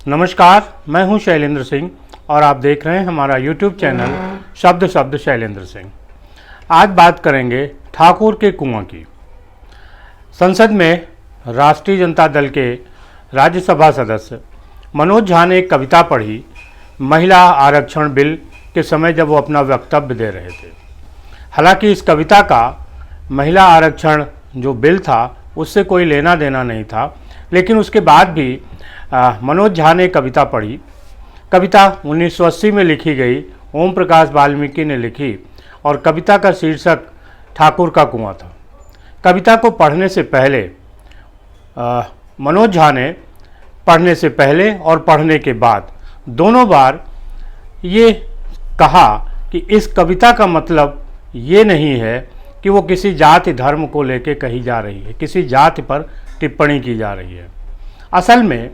नमस्कार, मैं हूं शैलेंद्र सिंह और आप देख रहे हैं हमारा YouTube चैनल शब्द शब्द शैलेंद्र सिंह। आज बात करेंगे ठाकुर के कुआं की। संसद में राष्ट्रीय जनता दल के राज्यसभा सदस्य मनोज झा ने एक कविता पढ़ी महिला आरक्षण बिल के समय जब वो अपना वक्तव्य दे रहे थे। हालांकि इस कविता का महिला आरक्षण जो बिल था उससे कोई लेना देना नहीं था, लेकिन उसके बाद भी मनोज झा ने कविता पढ़ी। कविता 1980 में लिखी गई, ओम प्रकाश वाल्मीकि ने लिखी और कविता का शीर्षक ठाकुर का कुआं था। कविता को पढ़ने से पहले मनोज झा ने पढ़ने से पहले और पढ़ने के बाद दोनों बार ये कहा कि इस कविता का मतलब ये नहीं है कि वो किसी जाति धर्म को लेके कही जा रही है, किसी जाति पर टिप्पणी की जा रही है। असल में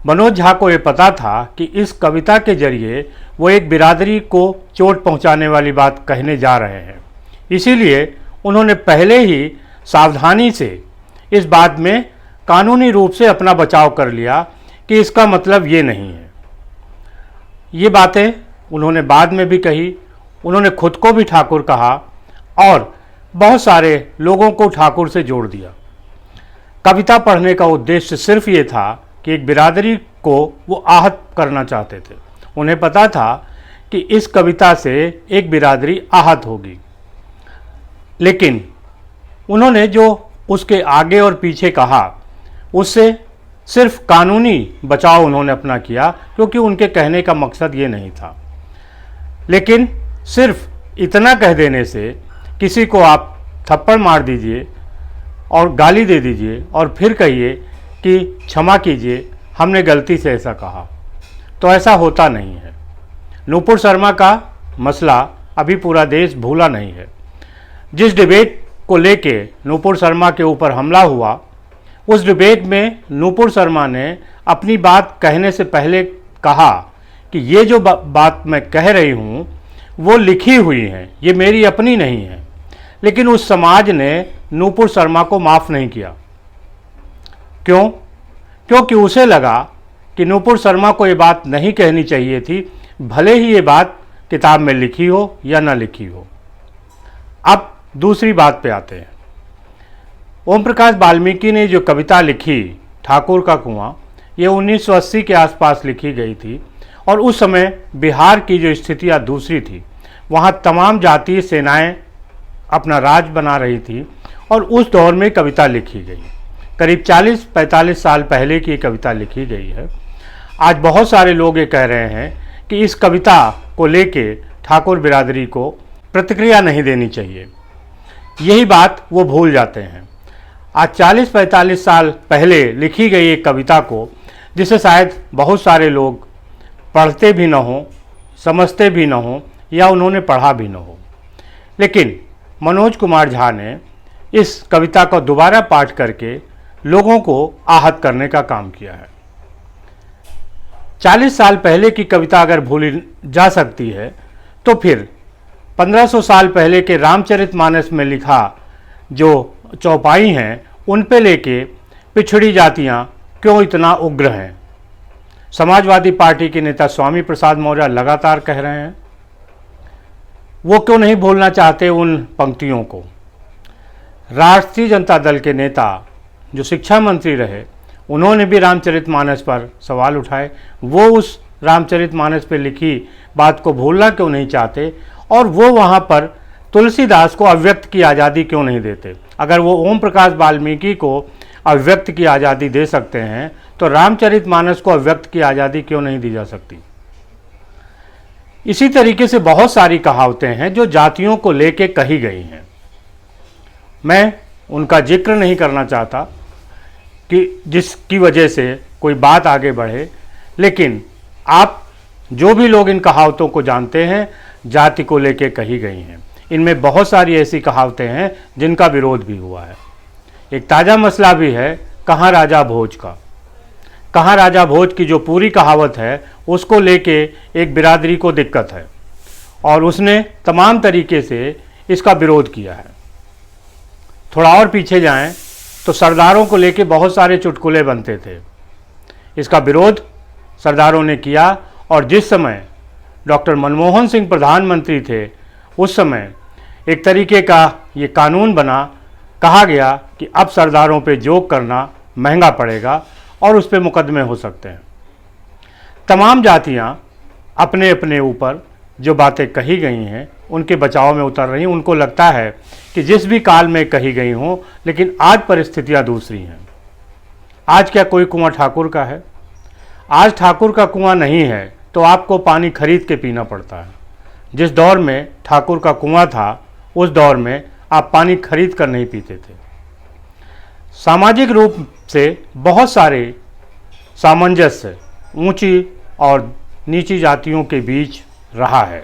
मनोज झा को ये पता था कि इस कविता के जरिए वो एक बिरादरी को चोट पहुंचाने वाली बात कहने जा रहे हैं। इसीलिए उन्होंने पहले ही सावधानी से इस बात में कानूनी रूप से अपना बचाव कर लिया कि इसका मतलब ये नहीं है। ये बातें उन्होंने बाद में भी कही, उन्होंने खुद को भी ठाकुर कहा और बहुत सारे लोगों को ठाकुर से जोड़ दिया। कविता पढ़ने का उद्देश्य सिर्फ ये था कि एक बिरादरी को वो आहत करना चाहते थे। उन्हें पता था कि इस कविता से एक बिरादरी आहत होगी, लेकिन उन्होंने जो उसके आगे और पीछे कहा उससे सिर्फ कानूनी बचाव उन्होंने अपना किया, क्योंकि उनके कहने का मकसद ये नहीं था। लेकिन सिर्फ इतना कह देने से किसी को आप थप्पड़ मार दीजिए और गाली दे दीजिए और फिर कहिए कि क्षमा कीजिए, हमने गलती से ऐसा कहा, तो ऐसा होता नहीं है। नूपुर शर्मा का मसला अभी पूरा देश भूला नहीं है। जिस डिबेट को लेके नूपुर शर्मा के ऊपर हमला हुआ, उस डिबेट में नूपुर शर्मा ने अपनी बात कहने से पहले कहा कि ये जो बात मैं कह रही हूँ वो लिखी हुई है, ये मेरी अपनी नहीं है। लेकिन उस समाज ने नूपुर शर्मा को माफ़ नहीं किया। क्यों? क्योंकि उसे लगा कि नूपुर शर्मा को ये बात नहीं कहनी चाहिए थी, भले ही ये बात किताब में लिखी हो या ना लिखी हो। अब दूसरी बात पे आते हैं। ओम प्रकाश वाल्मीकि ने जो कविता लिखी ठाकुर का कुआं, ये 1980 के आसपास लिखी गई थी और उस समय बिहार की जो स्थितियाँ दूसरी थी, वहाँ तमाम जातीय सेनाएं अपना राज बना रही थी और उस दौर में कविता लिखी गई। करीब 40-45 साल पहले की कविता लिखी गई है। आज बहुत सारे लोग ये कह रहे हैं कि इस कविता को लेके ठाकुर बिरादरी को प्रतिक्रिया नहीं देनी चाहिए। यही बात वो भूल जाते हैं। आज 40-45 साल पहले लिखी गई एक कविता को, जिसे शायद बहुत सारे लोग पढ़ते भी न हों, समझते भी न हों या उन्होंने पढ़ा भी न हो, लेकिन मनोज कुमार झा ने इस कविता का दोबारा पाठ करके लोगों को आहत करने का काम किया है। 40 साल पहले की कविता अगर भूली जा सकती है, तो फिर 1500 साल पहले के रामचरितमानस में लिखा जो चौपाई हैं, उन पे लेके पिछड़ी जातियां क्यों इतना उग्र हैं? समाजवादी पार्टी के नेता स्वामी प्रसाद मौर्य लगातार कह रहे हैं। वो क्यों नहीं भूलना चाहते उन पंक्तियों को? राष्ट्रीय जनता दल के नेता जो शिक्षा मंत्री रहे, उन्होंने भी रामचरितमानस पर सवाल उठाए। वो उस रामचरितमानस पे लिखी बात को भूलना क्यों नहीं चाहते और वो वहाँ पर तुलसीदास को अव्यक्त की आज़ादी क्यों नहीं देते? अगर वो ओम प्रकाश वाल्मीकि को अव्यक्त की आज़ादी दे सकते हैं, तो रामचरितमानस को अव्यक्त की आज़ादी क्यों नहीं दी जा सकती? इसी तरीके से बहुत सारी कहावतें हैं जो जातियों को लेके कही गई हैं। मैं उनका जिक्र नहीं करना चाहता कि जिसकी वजह से कोई बात आगे बढ़े, लेकिन आप जो भी लोग इन कहावतों को जानते हैं, जाति को लेके कही गई हैं। इनमें बहुत सारी ऐसी कहावतें हैं जिनका विरोध भी हुआ है। एक ताज़ा मसला भी है कहाँ राजा भोज का। कहाँ राजा भोज की जो पूरी कहावत है, उसको लेके एक बिरादरी को दिक्कत है और उसने तमाम तरीके से इसका विरोध किया है। थोड़ा और पीछे जाएं तो सरदारों को लेके बहुत सारे चुटकुले बनते थे। इसका विरोध सरदारों ने किया। और जिस समय डॉक्टर मनमोहन सिंह प्रधानमंत्री थे उस समय एक तरीके का ये कानून बना, कहा गया कि अब सरदारों पे जोग करना महंगा पड़ेगा और उस पर मुकदमे हो सकते हैं। तमाम जातियां अपने अपने ऊपर जो बातें कही गई हैं उनके बचाव में उतर रही। उनको लगता है कि जिस भी काल में कही गई हों, लेकिन आज परिस्थितियां दूसरी हैं। आज क्या कोई कुआं ठाकुर का है? आज ठाकुर का कुआं नहीं है तो आपको पानी खरीद के पीना पड़ता है। जिस दौर में ठाकुर का कुआं था उस दौर में आप पानी खरीद कर नहीं पीते थे। सामाजिक रूप से बहुत सारे सामंजस्य ऊंची और नीची जातियों के बीच रहा है।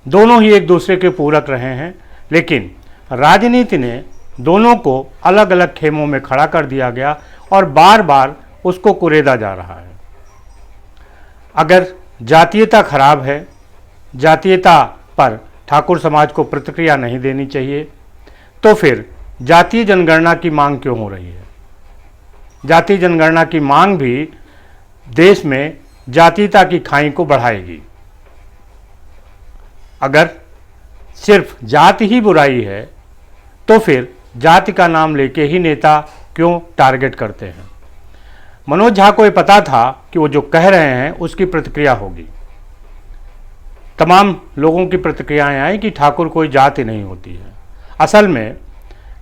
दोनों ही एक दूसरे के पूरक रहे हैं, लेकिन राजनीति ने दोनों को अलग अलग खेमों में खड़ा कर दिया गया और बार बार उसको कुरेदा जा रहा है। अगर जातीयता खराब है, जातीयता पर ठाकुर समाज को प्रतिक्रिया नहीं देनी चाहिए, तो फिर जातीय जनगणना की मांग क्यों हो रही है? जातीय जनगणना की मांग भी देश में जातीयता की खाई को बढ़ाएगी। अगर सिर्फ जाति ही बुराई है तो फिर जाति का नाम लेके ही नेता क्यों टारगेट करते हैं? मनोज झा को ये पता था कि वो जो कह रहे हैं उसकी प्रतिक्रिया होगी। तमाम लोगों की प्रतिक्रियाएं आई कि ठाकुर कोई जाति नहीं होती है। असल में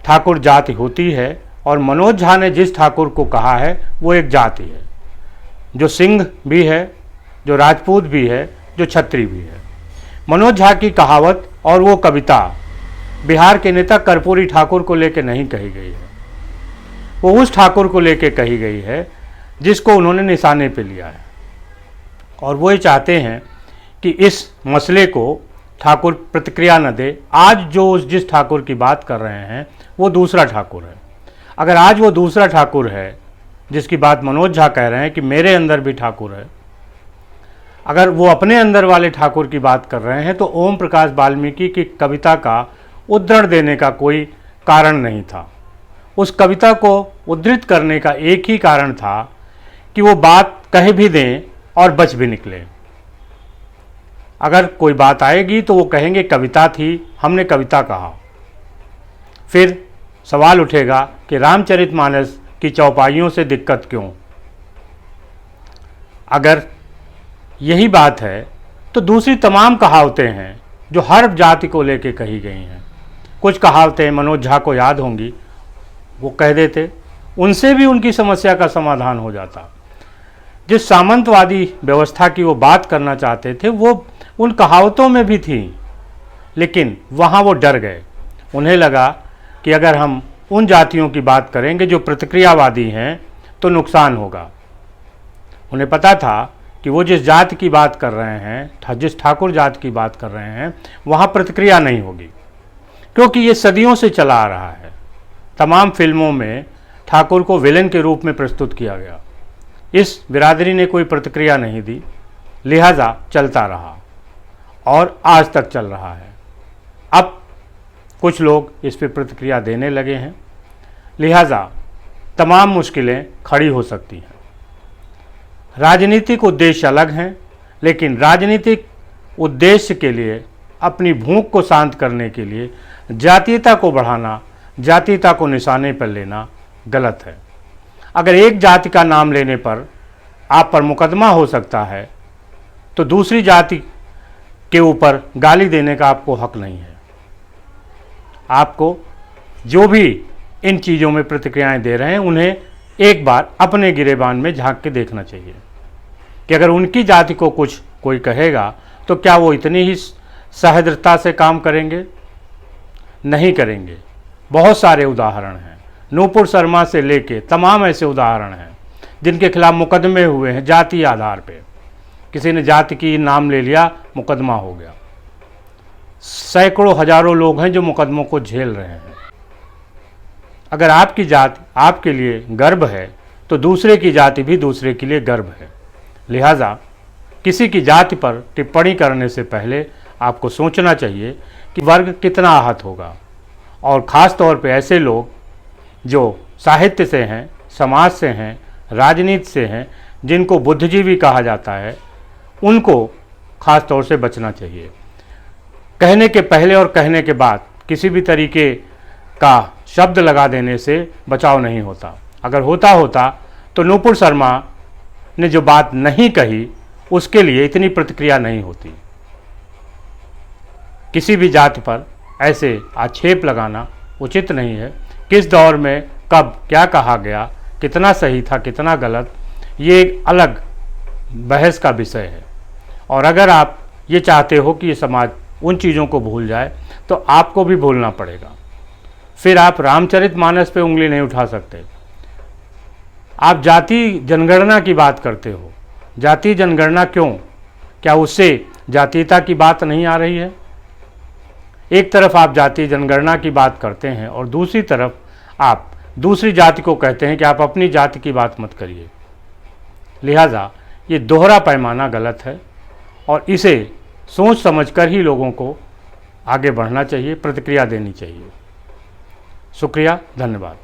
ठाकुर जाति होती है और मनोज झा ने जिस ठाकुर को कहा है वो एक जाति है, जो सिंह भी है, जो राजपूत भी है, जो छत्री भी है। मनोज झा की कहावत और वो कविता बिहार के नेता कर्पूरी ठाकुर को लेकर नहीं कही गई है, वो उस ठाकुर को लेकर कही गई है जिसको उन्होंने निशाने पे लिया है। और वो ये चाहते हैं कि इस मसले को ठाकुर प्रतिक्रिया न दे। आज जो जिस ठाकुर की बात कर रहे हैं वो दूसरा ठाकुर है। अगर आज वो दूसरा ठाकुर है जिसकी बात मनोज झा कह रहे हैं कि मेरे अंदर भी ठाकुर है, अगर वो अपने अंदर वाले ठाकुर की बात कर रहे हैं तो ओम प्रकाश वाल्मीकि की कविता का उद्धरण देने का कोई कारण नहीं था। उस कविता को उद्धृत करने का एक ही कारण था कि वो बात कह भी दें और बच भी निकले। अगर कोई बात आएगी तो वो कहेंगे कविता थी, हमने कविता कहा। फिर सवाल उठेगा कि रामचरितमानस की चौपाइयों से दिक्कत क्यों? अगर यही बात है तो दूसरी तमाम कहावतें हैं जो हर जाति को लेकर कही गई हैं। कुछ कहावतें मनोज झा को याद होंगी, वो कह देते, उनसे भी उनकी समस्या का समाधान हो जाता। जिस सामंतवादी व्यवस्था की वो बात करना चाहते थे वो उन कहावतों में भी थी, लेकिन वहाँ वो डर गए। उन्हें लगा कि अगर हम उन जातियों की बात करेंगे जो प्रतिक्रियावादी हैं तो नुकसान होगा। उन्हें पता था कि वो जिस जाति की बात कर रहे हैं, जिस ठाकुर जाति की बात कर रहे हैं, वहाँ प्रतिक्रिया नहीं होगी, क्योंकि ये सदियों से चला आ रहा है। तमाम फिल्मों में ठाकुर को विलेन के रूप में प्रस्तुत किया गया। इस बिरादरी ने कोई प्रतिक्रिया नहीं दी, लिहाजा चलता रहा और आज तक चल रहा है। अब कुछ लोग इस पर प्रतिक्रिया देने लगे हैं, लिहाजा तमाम मुश्किलें खड़ी हो सकती हैं। राजनीतिक उद्देश्य अलग हैं, लेकिन राजनीतिक उद्देश्य के लिए अपनी भूख को शांत करने के लिए जातीयता को बढ़ाना, जातीयता को निशाने पर लेना गलत है। अगर एक जाति का नाम लेने पर आप पर मुकदमा हो सकता है तो दूसरी जाति के ऊपर गाली देने का आपको हक नहीं है। आपको जो भी इन चीज़ों में प्रतिक्रियाएं दे रहे हैं उन्हें एक बार अपने गिरेबान में झांक के देखना चाहिए कि अगर उनकी जाति को कुछ कोई कहेगा तो क्या वो इतनी ही सहृदयता से काम करेंगे? नहीं करेंगे। बहुत सारे उदाहरण हैं, नूपुर शर्मा से लेके तमाम ऐसे उदाहरण हैं जिनके खिलाफ मुकदमे हुए हैं जाति आधार पे। किसी ने जाति की नाम ले लिया, मुकदमा हो गया। सैकड़ों हजारों लोग हैं जो मुकदमों को झेल रहे हैं। अगर आपकी जाति आपके लिए गर्व है तो दूसरे की जाति भी दूसरे के लिए गर्व है। लिहाजा किसी की जाति पर टिप्पणी करने से पहले आपको सोचना चाहिए कि वर्ग कितना आहत होगा, और ख़ास तौर पे ऐसे लोग जो साहित्य से हैं, समाज से हैं, राजनीति से हैं, जिनको बुद्धिजीवी कहा जाता है, उनको खास तौर से बचना चाहिए। कहने के पहले और कहने के बाद किसी भी तरीके का शब्द लगा देने से बचाव नहीं होता। अगर होता तो नूपुर शर्मा ने जो बात नहीं कही उसके लिए इतनी प्रतिक्रिया नहीं होती। किसी भी जाति पर ऐसे आक्षेप लगाना उचित नहीं है। किस दौर में कब क्या कहा गया, कितना सही था कितना गलत, ये एक अलग बहस का विषय है। और अगर आप ये चाहते हो कि ये समाज उन चीज़ों को भूल जाए तो आपको भी भूलना पड़ेगा। फिर आप रामचरितमानस पे उंगली नहीं उठा सकते। आप जाति जनगणना की बात करते हो, जाति जनगणना क्यों? क्या उससे जातीयता की बात नहीं आ रही है? एक तरफ आप जाति जनगणना की बात करते हैं और दूसरी तरफ आप दूसरी जाति को कहते हैं कि आप अपनी जाति की बात मत करिए। लिहाजा ये दोहरा पैमाना गलत है और इसे सोच समझकर ही लोगों को आगे बढ़ना चाहिए, प्रतिक्रिया देनी चाहिए। शुक्रिया, धन्यवाद।